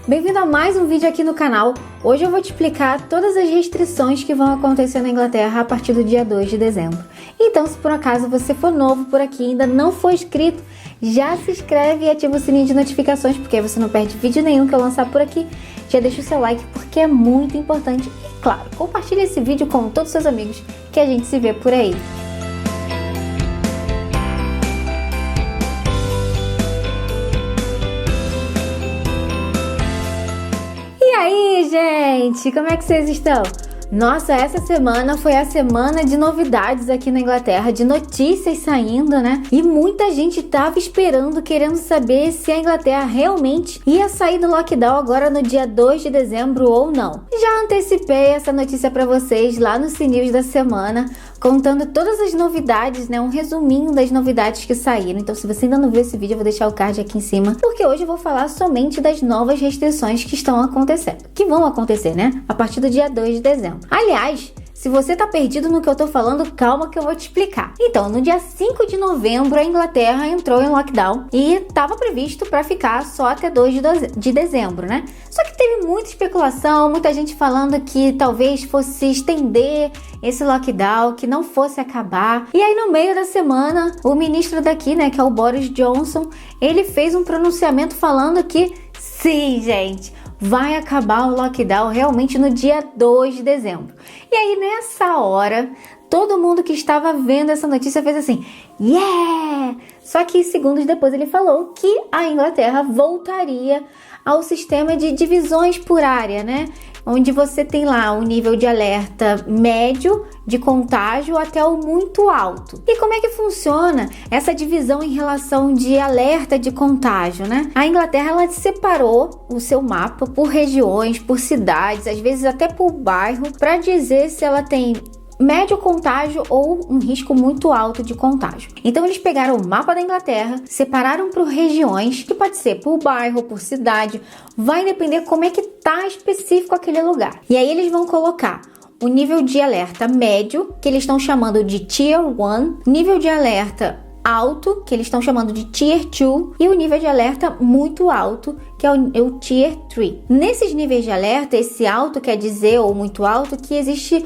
Bem-vindo a mais um vídeo aqui no canal. Hoje eu vou te explicar todas as restrições que vão acontecer na Inglaterra a partir do dia 2 de dezembro. Então, se por acaso você for novo por aqui e ainda não for inscrito, já se inscreve e ativa o sininho de notificações, porque aí você não perde vídeo nenhum que eu lançar por aqui. Já deixa o seu like porque é muito importante. E claro, compartilhe esse vídeo com todos os seus amigos, que a gente se vê por aí. E aí, gente, como é que vocês estão? Nossa, essa semana foi a semana de novidades aqui na Inglaterra, de notícias saindo, né? E muita gente tava esperando, querendo saber se a Inglaterra realmente ia sair do lockdown agora no dia 2 de dezembro ou não. Já antecipei essa notícia para vocês lá no CNews da semana, contando todas as novidades, né? Um resuminho das novidades que saíram. Então, se você ainda não viu esse vídeo, eu vou deixar o card aqui em cima, porque hoje eu vou falar somente das novas restrições que estão acontecendo, que vão acontecer, né? A partir do dia 2 de dezembro. Aliás, se você tá perdido no que eu tô falando, calma que eu vou te explicar. Então, no dia 5 de novembro, a Inglaterra entrou em lockdown e estava previsto para ficar só até 2 de dezembro, né? Só que teve muita especulação, muita gente falando que talvez fosse estender esse lockdown, que não fosse acabar. E aí, no meio da semana, o ministro daqui, né, que é o Boris Johnson, ele fez um pronunciamento falando que sim, gente, vai acabar o lockdown realmente no dia 2 de dezembro. E aí, nessa hora, todo mundo que estava vendo essa notícia fez assim, yeah! Só que segundos depois ele falou que a Inglaterra voltaria ao sistema de divisões por área, né? Onde você tem lá o nível de alerta médio de contágio até o muito alto. E como é que funciona essa divisão em relação de alerta de contágio, né? A Inglaterra, ela separou o seu mapa por regiões, por cidades, às vezes até por bairro, para dizer se ela tem médio contágio ou um risco muito alto de contágio. Então eles pegaram o mapa da Inglaterra, separaram por regiões, que pode ser por bairro, por cidade, vai depender como é que tá específico aquele lugar. E aí eles vão colocar o nível de alerta médio, que eles estão chamando de Tier 1, nível de alerta alto, que eles estão chamando de Tier 2, e o nível de alerta muito alto, que é o Tier 3. Nesses níveis de alerta, esse alto quer dizer, ou muito alto, que existe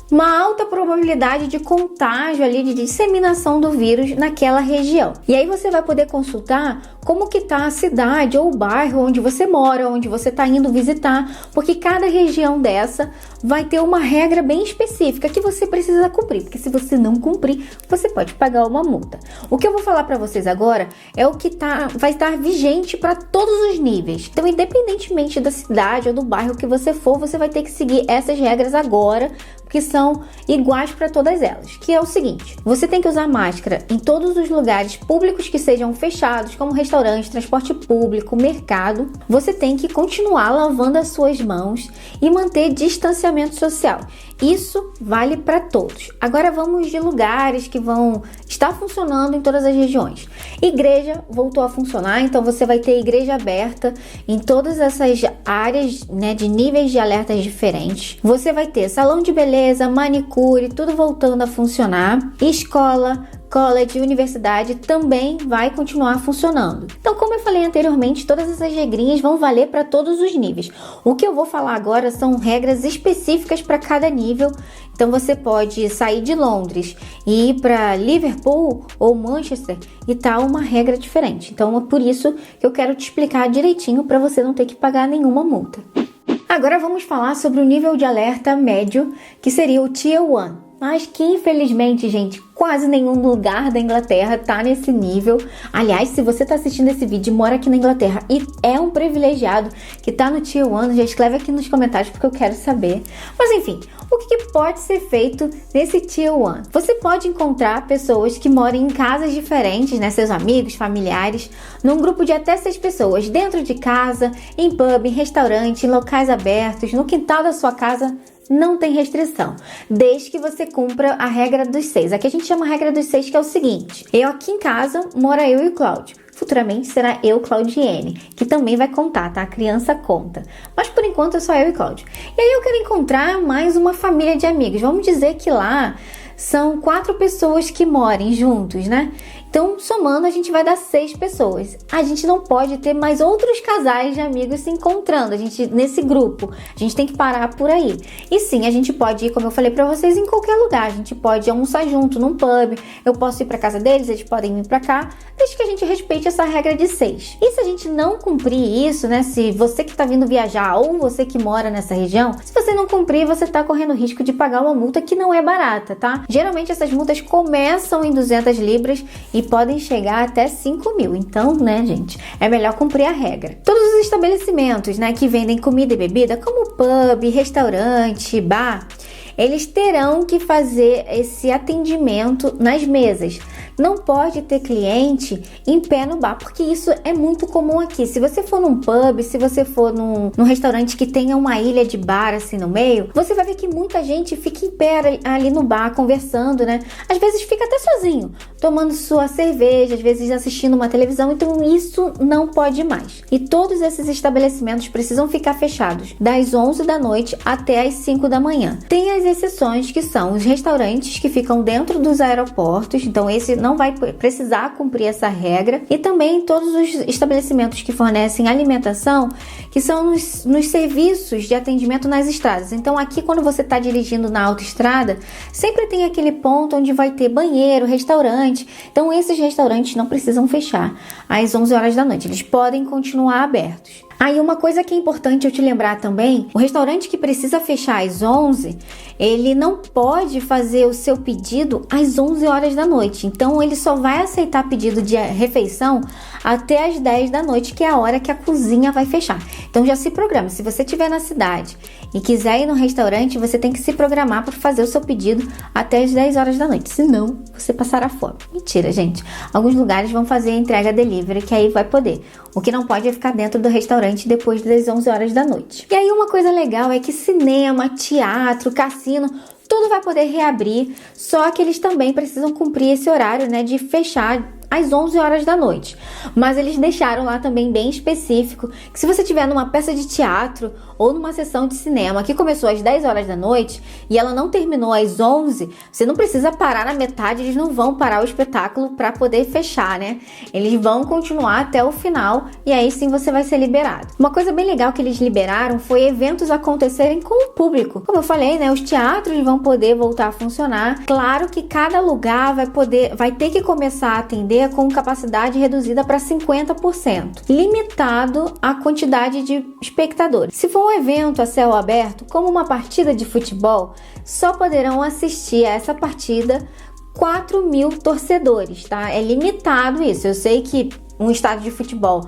uma alta probabilidade de contágio ali, de disseminação do vírus naquela região. E aí você vai poder consultar como que tá a cidade ou o bairro onde você mora, onde você está indo visitar, porque cada região dessa vai ter uma regra bem específica que você precisa cumprir, porque se você não cumprir, você pode pagar uma multa. O que eu vou falar para vocês agora é o que vai estar vigente para todos os níveis. Então, independentemente da cidade ou do bairro que você for, você vai ter que seguir essas regras agora, que são iguais para todas elas, que é o seguinte: você tem que usar máscara em todos os lugares públicos que sejam fechados, como restaurante, transporte público, mercado. Você tem que continuar lavando as suas mãos e manter distanciamento social. Isso vale para todos. Agora vamos de lugares que vão estar funcionando em todas as regiões. Igreja voltou a funcionar, então você vai ter igreja aberta em todas essas áreas, né, de níveis de alertas diferentes. Você vai ter salão de beleza, manicure, tudo voltando a funcionar. Escola, college, universidade também vai continuar funcionando. Então, como eu falei anteriormente, todas essas regrinhas vão valer para todos os níveis. O que eu vou falar agora são regras específicas para cada nível. Então, você pode sair de Londres e ir para Liverpool ou Manchester e tá uma regra diferente. Então, é por isso que eu quero te explicar direitinho para você não ter que pagar nenhuma multa. Agora vamos falar sobre o nível de alerta médio, que seria o Tier 1. Mas que infelizmente, gente, quase nenhum lugar da Inglaterra tá nesse nível. Aliás, se você tá assistindo esse vídeo e mora aqui na Inglaterra e é um privilegiado que tá no Tier 1, já escreve aqui nos comentários porque eu quero saber. Mas enfim, o que pode ser feito nesse Tier 1? Você pode encontrar pessoas que moram em casas diferentes, né? Seus amigos, familiares, num grupo de até 6 pessoas, dentro de casa, em pub, em restaurante, em locais abertos, no quintal da sua casa. Não tem restrição, desde que você cumpra a regra dos 6. Aqui a gente chama a regra dos 6, que é o seguinte: eu aqui em casa, mora eu e o Cláudio. Futuramente será eu, Claudiene, que também vai contar, tá? A criança conta. Mas por enquanto é só eu e Cláudio. E aí eu quero encontrar mais uma família de amigos. Vamos dizer que lá são 4 pessoas que morem juntos, né? Então Então, somando, a gente vai dar 6 pessoas. A gente não pode ter mais outros casais de amigos se encontrando, nesse grupo. A gente tem que parar por aí. E sim, a gente pode ir, como eu falei pra vocês, em qualquer lugar. A gente pode almoçar junto, num pub. Eu posso ir pra casa deles, eles podem vir pra cá, desde que a gente respeite essa regra de 6. E se a gente não cumprir isso, né? Se você que tá vindo viajar ou você que mora nessa região, se você não cumprir, você tá correndo risco de pagar uma multa que não é barata, tá? Geralmente essas multas começam em 200 libras e podem chegar até 5.000. Então, né, gente, é melhor cumprir a regra. Todos os estabelecimentos, né, que vendem comida e bebida, como pub, restaurante, bar, eles terão que fazer esse atendimento nas mesas. Não pode ter cliente em pé no bar, porque isso é muito comum aqui. Se você for num pub, se você for num restaurante que tenha uma ilha de bar assim no meio, você vai ver que muita gente fica em pé ali no bar conversando, né? Às vezes fica até sozinho, tomando sua cerveja, às vezes assistindo uma televisão. Então isso não pode mais. E todos esses estabelecimentos precisam ficar fechados das 11 da noite até as 5 da manhã. Tem as exceções, que são os restaurantes que ficam dentro dos aeroportos. Então esse não vai precisar cumprir essa regra, e também todos os estabelecimentos que fornecem alimentação, que são nos serviços de atendimento nas estradas. Então aqui, quando você está dirigindo na autoestrada, sempre tem aquele ponto onde vai ter banheiro, restaurante. Então esses restaurantes não precisam fechar às 11 horas da noite, eles podem continuar abertos. Aí uma coisa que é importante eu te lembrar também, o restaurante que precisa fechar às 11, ele não pode fazer o seu pedido às 11 horas da noite. Então ele só vai aceitar pedido de refeição até às 10 da noite, que é a hora que a cozinha vai fechar. Então já se programa, se você estiver na cidade e quiser ir no restaurante, você tem que se programar para fazer o seu pedido até às 10 horas da noite, senão você passará fome. Mentira, gente. Alguns lugares vão fazer a entrega delivery, que aí vai poder. O que não pode é ficar dentro do restaurante depois das 11 horas da noite. E aí uma coisa legal é que cinema, teatro, cassino, tudo vai poder reabrir, só que eles também precisam cumprir esse horário, né, de fechar às 11 horas da noite. Mas eles deixaram lá também bem específico que se você estiver numa peça de teatro ou numa sessão de cinema que começou às 10 horas da noite e ela não terminou às 11, você não precisa parar na metade, eles não vão parar o espetáculo para poder fechar, né? Eles vão continuar até o final e aí sim você vai ser liberado. Uma coisa bem legal que eles liberaram foi eventos acontecerem com o público. Como eu falei, né, os teatros vão poder voltar a funcionar. Claro que cada lugar vai ter que começar a atender com capacidade reduzida para 50%, limitado a quantidade de espectadores. Se for um evento a céu aberto, como uma partida de futebol, só poderão assistir a essa partida 4.000 torcedores, tá? É limitado isso. Eu sei que um estádio de futebol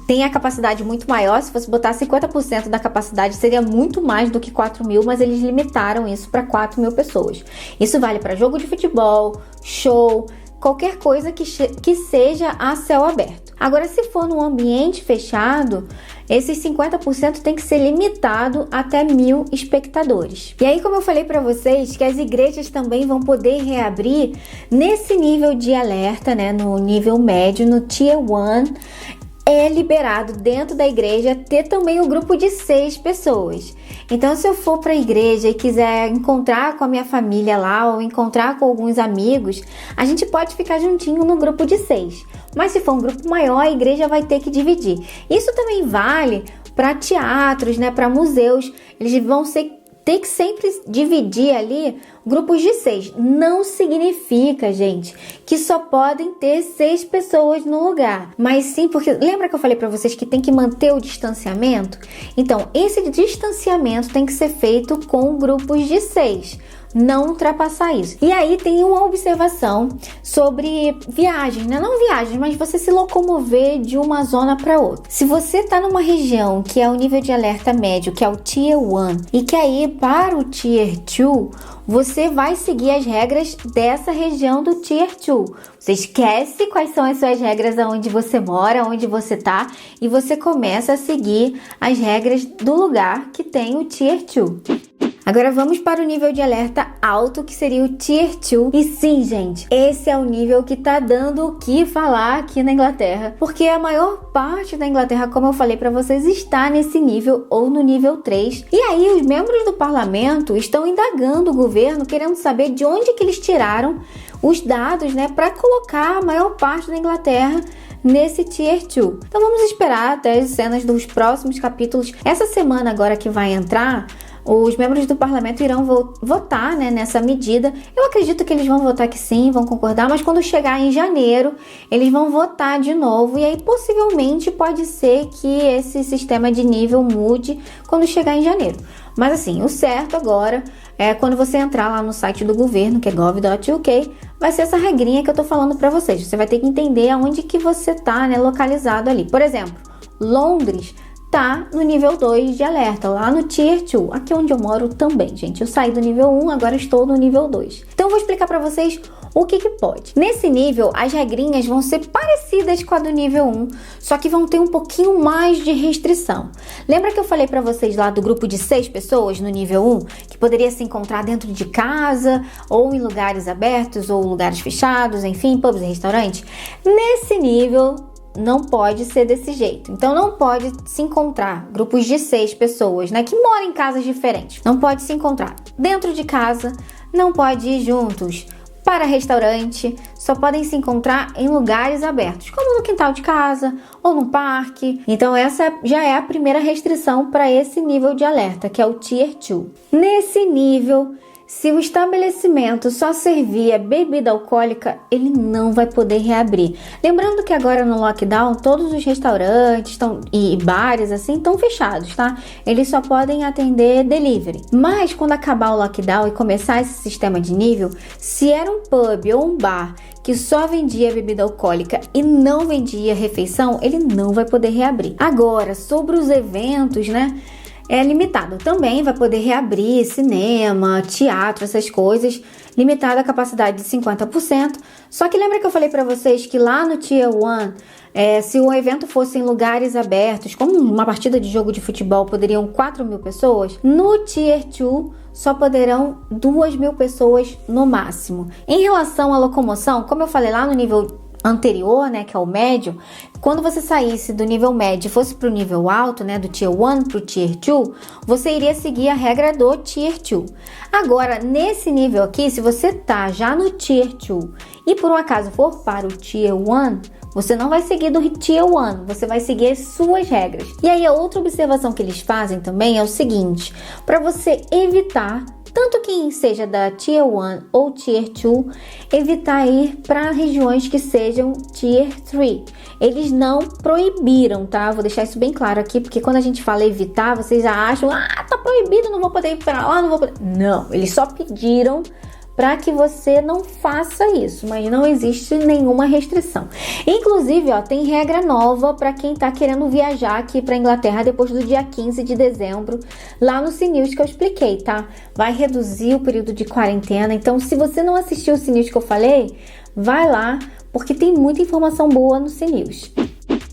tem a capacidade muito maior, se fosse botar 50% da capacidade seria muito mais do que 4.000, mas eles limitaram isso para 4.000 pessoas. Isso vale para jogo de futebol, show, qualquer coisa que seja a céu aberto. Agora, se for num ambiente fechado, esses 50% tem que ser limitado até 1.000 espectadores. E aí, como eu falei para vocês, que as igrejas também vão poder reabrir nesse nível de alerta, né, no nível médio, no Tier 1, é liberado dentro da igreja ter também o grupo de 6 pessoas. Então, se eu for para a igreja e quiser encontrar com a minha família lá ou encontrar com alguns amigos, a gente pode ficar juntinho no grupo de 6. Mas se for um grupo maior, a igreja vai ter que dividir. Isso também vale para teatros, né, para museus. Eles vão ter que sempre dividir ali grupos de 6. Não significa, gente, que só podem ter 6 pessoas no lugar. Mas sim, porque lembra que eu falei para vocês que tem que manter o distanciamento? Então, esse distanciamento tem que ser feito com grupos de 6. Não ultrapassar isso. E aí tem uma observação sobre viagens, né? Não viagens, mas você se locomover de uma zona para outra. Se você está numa região que é o nível de alerta médio, que é o Tier 1, e quer ir para o Tier 2, você vai seguir as regras dessa região do Tier 2. Você esquece quais são as suas regras aonde você mora, onde você tá, e você começa a seguir as regras do lugar que tem o Tier 2. Agora vamos para o nível de alerta alto, que seria o Tier 2. E sim, gente, esse é o nível que tá dando o que falar aqui na Inglaterra, porque a maior parte da Inglaterra, como eu falei para vocês, está nesse nível ou no nível 3. E aí os membros do parlamento estão indagando o governo, querendo saber de onde que eles tiraram os dados, né, para colocar a maior parte da Inglaterra nesse Tier 2. Então vamos esperar até as cenas dos próximos capítulos. Essa semana agora que vai entrar, os membros do parlamento irão votar, né, nessa medida. Eu acredito que eles vão votar que sim, vão concordar, mas quando chegar em janeiro, eles vão votar de novo. E aí, possivelmente, pode ser que esse sistema de nível mude quando chegar em janeiro. Mas assim, o certo agora é quando você entrar lá no site do governo, que é gov.uk, vai ser essa regrinha que eu tô falando para vocês. Você vai ter que entender aonde que você tá, né, localizado ali. Por exemplo, Londres tá no nível 2 de alerta, lá no Tier 2, aqui onde eu moro também, gente. Eu saí do nível 1, agora estou no nível 2. Então eu vou explicar para vocês o que pode. Nesse nível, as regrinhas vão ser parecidas com a do nível 1, só que vão ter um pouquinho mais de restrição. Lembra que eu falei para vocês lá do grupo de 6 pessoas no nível 1, que poderia se encontrar dentro de casa, ou em lugares abertos, ou lugares fechados, enfim, pubs e restaurantes? Nesse nível, não pode ser desse jeito. Então não pode se encontrar grupos de 6 pessoas, né, que moram em casas diferentes. Não pode se encontrar dentro de casa, não pode ir juntos para restaurante, só podem se encontrar em lugares abertos, como no quintal de casa ou no parque. Então essa já é a primeira restrição para esse nível de alerta, que é o Tier 2. Nesse nível, se o estabelecimento só servia bebida alcoólica, ele não vai poder reabrir. Lembrando que agora no lockdown, todos os restaurantes e bares assim estão fechados, tá? Eles só podem atender delivery. Mas quando acabar o lockdown e começar esse sistema de nível, se era um pub ou um bar que só vendia bebida alcoólica e não vendia refeição, ele não vai poder reabrir. Agora, sobre os eventos, né? É limitado. Também vai poder reabrir cinema, teatro, essas coisas, limitada a capacidade de 50%. Só que lembra que eu falei para vocês que lá no Tier 1, se o evento fosse em lugares abertos, como uma partida de jogo de futebol, poderiam 4.000 pessoas, no Tier 2 só poderão 2.000 pessoas no máximo. Em relação à locomoção, como eu falei lá no nível anterior, né, que é o médio, quando você saísse do nível médio e fosse para o nível alto, né, do Tier 1 para o Tier 2, você iria seguir a regra do Tier 2. Agora, nesse nível aqui, se você tá já no Tier 2 e por um acaso for para o Tier 1, você não vai seguir do Tier 1, você vai seguir as suas regras. E aí a outra observação que eles fazem também é o seguinte, para você evitar, tanto quem seja da Tier 1 ou Tier 2, evitar ir para regiões que sejam Tier 3. Eles não proibiram, tá? Vou deixar isso bem claro aqui, porque quando a gente fala evitar, vocês já acham, tá proibido, não vou poder ir para lá, não vou poder. Não, eles só pediram para que você não faça isso, mas não existe nenhuma restrição. Inclusive, tem regra nova para quem tá querendo viajar aqui para Inglaterra depois do dia 15 de dezembro, lá no CNews que eu expliquei, tá? Vai reduzir o período de quarentena, então se você não assistiu o CNews que eu falei, vai lá, porque tem muita informação boa no CNews.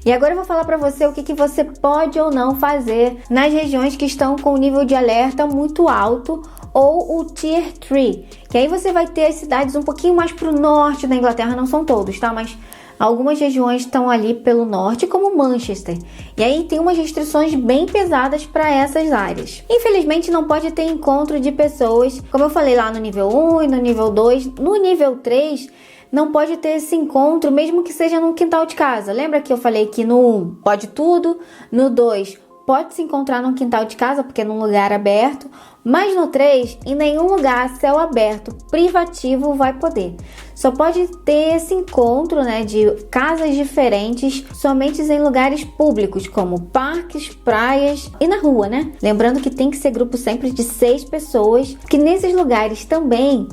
E agora eu vou falar para você o que você pode ou não fazer nas regiões que estão com o nível de alerta muito alto ou o Tier 3, que aí você vai ter as cidades um pouquinho mais para o norte da Inglaterra, não são todos, tá? Mas algumas regiões estão ali pelo norte, como Manchester. E aí tem umas restrições bem pesadas para essas áreas. Infelizmente não pode ter encontro de pessoas, como eu falei lá no nível 1 e no nível 2, no nível 3... não pode ter esse encontro, mesmo que seja no quintal de casa. Lembra que eu falei que no 1 pode tudo, no 2 pode se encontrar no quintal de casa, porque é num lugar aberto, mas no 3, em nenhum lugar céu aberto, privativo vai poder. Só pode ter esse encontro, né, de casas diferentes, somente em lugares públicos, como parques, praias e na rua, né? Lembrando que tem que ser grupo sempre de 6 pessoas, que nesses lugares também,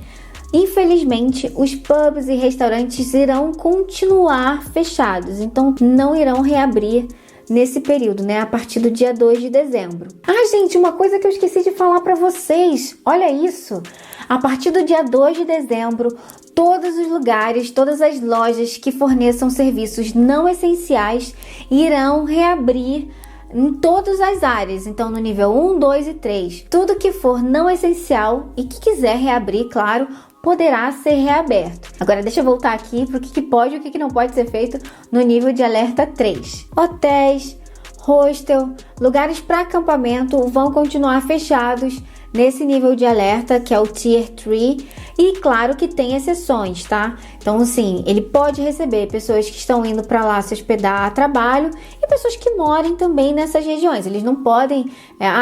infelizmente, os pubs e restaurantes irão continuar fechados, então não irão reabrir nesse período, né, a partir do dia 2 de dezembro. Gente, uma coisa que eu esqueci de falar para vocês, olha isso, a partir do dia 2 de dezembro, todos os lugares, todas as lojas que forneçam serviços não essenciais irão reabrir em todas as áreas, então no nível 1, 2 e 3. Tudo que for não essencial e que quiser reabrir, claro, poderá ser reaberto. Agora deixa eu voltar aqui para o que pode e o que não pode ser feito no nível de alerta 3. Hotéis, hostel, lugares para acampamento vão continuar fechados nesse nível de alerta, que é o Tier 3, e claro que tem exceções, tá? Então, assim, ele pode receber pessoas que estão indo para lá se hospedar a trabalho e pessoas que morem também nessas regiões. Eles não podem,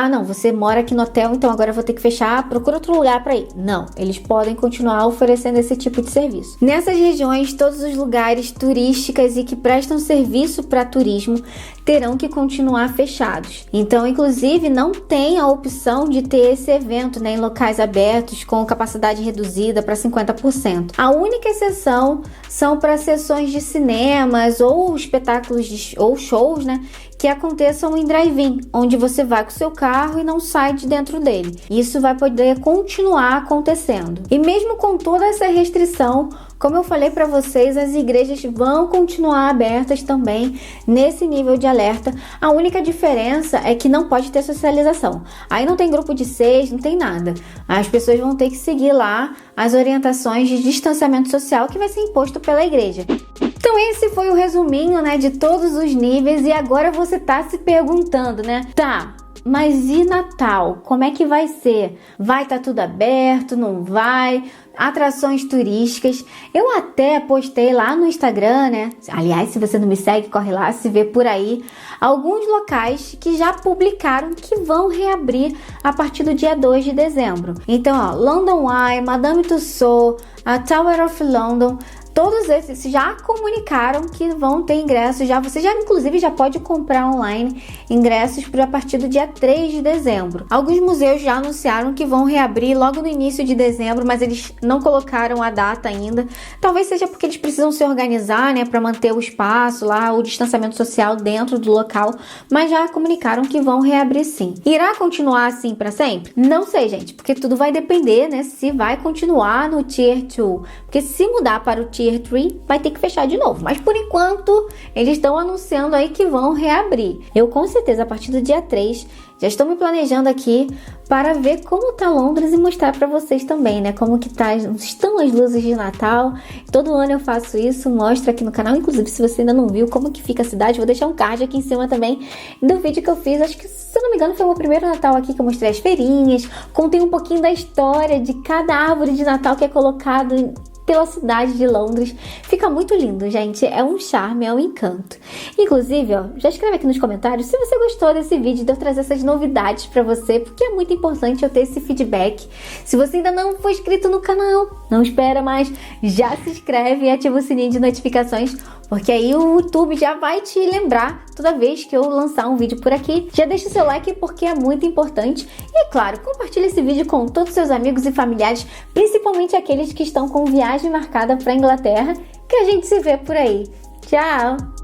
não, você mora aqui no hotel, então agora eu vou ter que fechar, procura outro lugar para ir. Não, eles podem continuar oferecendo esse tipo de serviço. Nessas regiões, todos os lugares turísticos e que prestam serviço para turismo terão que continuar fechados. Então, inclusive, não tem a opção de ter esse evento, né, em locais abertos com capacidade reduzida para 50%. A única exceção são para sessões de cinemas ou espetáculos ou shows, né, que aconteçam em drive-in, onde você vai com o seu carro e não sai de dentro dele. Isso vai poder continuar acontecendo. E mesmo com toda essa restrição, como eu falei para vocês, as igrejas vão continuar abertas também nesse nível de alerta. A única diferença é que não pode ter socialização. Aí não tem grupo de 6, não tem nada. As pessoas vão ter que seguir lá as orientações de distanciamento social que vai ser imposto pela igreja. Então esse foi o resuminho, né, de todos os níveis, e agora você tá se perguntando, né? Tá, mas e Natal? Como é que vai ser? Vai estar tudo aberto? Não vai? Atrações turísticas. Eu até postei lá no Instagram, né? Aliás, se você não me segue, corre lá, se vê por aí. Alguns locais que já publicaram que vão reabrir a partir do dia 2 de dezembro. Então, ó, London Eye, Madame Tussauds, a Tower of London, todos esses já comunicaram que vão ter ingressos. Você inclusive já pode comprar online ingressos a partir do dia 3 de dezembro. Alguns museus já anunciaram que vão reabrir logo no início de dezembro, mas eles não colocaram a data ainda. Talvez seja porque eles precisam se organizar, né, para manter o espaço lá, o distanciamento social dentro do local, mas já comunicaram que vão reabrir sim. Irá continuar assim para sempre? Não sei, gente, porque tudo vai depender, né, se vai continuar no Tier 2. Porque se mudar para o Tier 3, vai ter que fechar de novo. Mas por enquanto, eles estão anunciando aí que vão reabrir. Eu com certeza, a partir do dia 3, já estou me planejando aqui para ver como tá Londres e mostrar para vocês também, né? Como que estão as luzes de Natal. Todo ano eu faço isso, mostro aqui no canal. Inclusive, se você ainda não viu como que fica a cidade, vou deixar um card aqui em cima também do vídeo que eu fiz. Acho que, se eu não me engano, foi o meu primeiro Natal aqui que eu mostrei as feirinhas. Contei um pouquinho da história de cada árvore de Natal que é colocado pela cidade de Londres. Fica muito lindo, gente. É um charme, é um encanto. Inclusive, ó, já escreve aqui nos comentários se você gostou desse vídeo, de eu trazer essas novidades pra você, porque é muito importante eu ter esse feedback. Se você ainda não foi inscrito no canal, não espera mais, já se inscreve e ativa o sininho de notificações, porque aí o YouTube já vai te lembrar toda vez que eu lançar um vídeo por aqui. Já deixa o seu like porque é muito importante. E claro, compartilha esse vídeo com todos os seus amigos e familiares, principalmente aqueles que estão com viagem marcada para a Inglaterra, que a gente se vê por aí. Tchau!